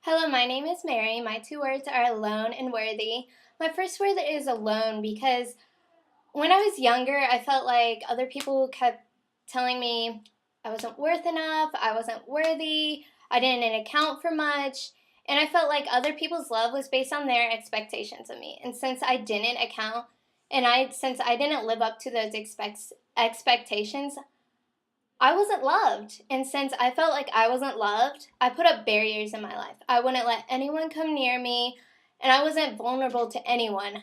Hello, my name is Mary. My two words are alone and worthy. My first word is alone because when I was younger, I felt like other people kept telling me I wasn't worth enough, I wasn't worthy, I didn't account for much, and I felt like other people's love was based on their expectations of me. And since I didn't account since I didn't live up to those expectations, I wasn't loved. And since I felt like I wasn't loved, I put up barriers in my life. I wouldn't let anyone come near me, and I wasn't vulnerable to anyone.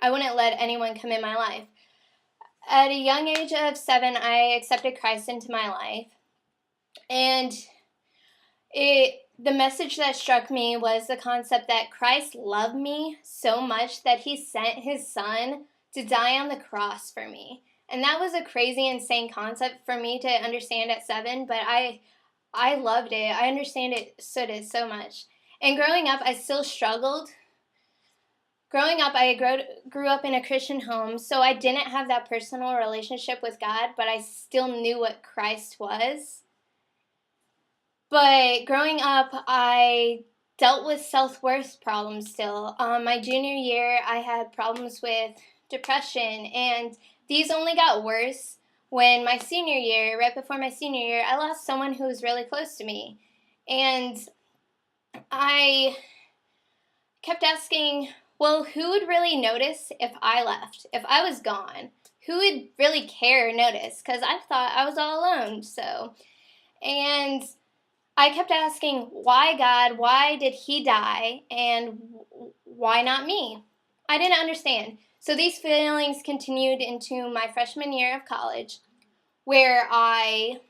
I wouldn't let anyone come in my life. At a young age of 7, I accepted Christ into my life. And the message that struck me was the concept that Christ loved me so much that he sent his son to die on the cross for me. And that was a crazy, insane concept for me to understand at 7, but I loved it. I understood it so much. And growing up, I still struggled. Growing up, I grew up in a Christian home, so I didn't have that personal relationship with God, but I still knew what Christ was. But growing up, I dealt with self-worth problems still. My junior year, I had problems with depression, and these only got worse when my senior year, right before my senior year, I lost someone who was really close to me. And I kept asking, well, who would really notice if I left, if I was gone? Who would really care or notice? Because I thought I was all alone, so. And I kept asking, why God? Why did he die? And why not me? I didn't understand. So these feelings continued into my freshman year of college, where I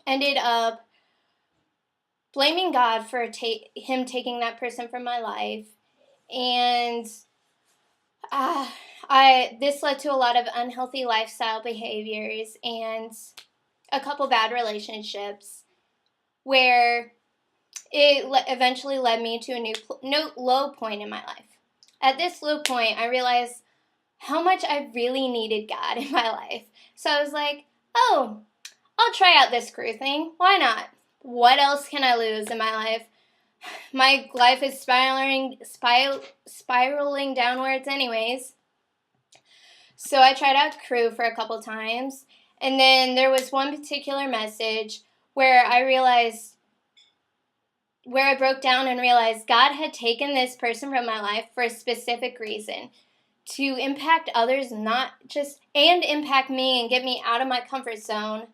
ended up blaming God for him taking that person from my life. And this led to a lot of unhealthy lifestyle behaviors and a couple bad relationships, where it eventually led me to a low point in my life. At this low point, I realized how much I really needed God in my life. So I was like, oh, I'll try out this crew thing. Why not? What else can I lose in my life? My life is spiraling downwards anyways. So I tried out crew for a couple times. And then there was one particular message where I broke down and realized God had taken this person from my life for a specific reason, to impact others, and impact me and get me out of my comfort zone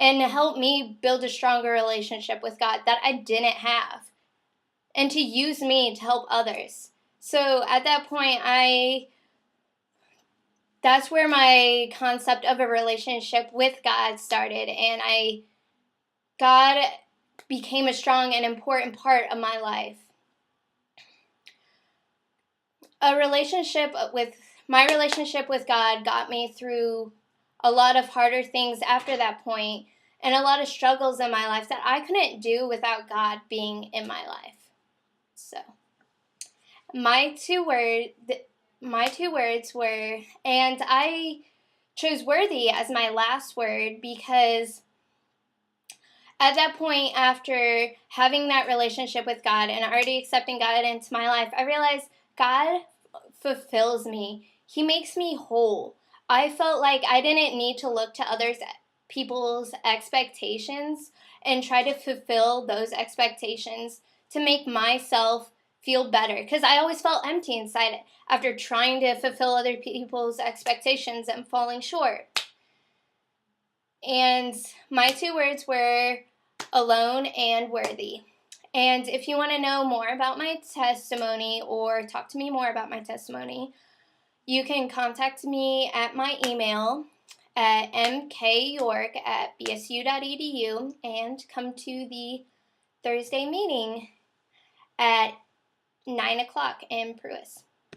and help me build a stronger relationship with God that I didn't have, and to use me to help others. So at that point, that's where my concept of a relationship with God started, and God became a strong and important part of my life. My relationship with God got me through a lot of harder things after that point, and a lot of struggles in my life that I couldn't do without God being in my life. So, my two words were, and I chose worthy as my last word because at that point, after having that relationship with God and already accepting God into my life, I realized God fulfills me. He makes me whole. I felt like I didn't need to look to people's expectations and try to fulfill those expectations to make myself feel better, because I always felt empty inside after trying to fulfill other people's expectations and falling short. And my two words were alone and worthy. And if you want to know more about my testimony or talk to me more about my testimony, you can contact me at my email at mkyork@bsu.edu and come to the Thursday meeting at 9 o'clock in Pruis.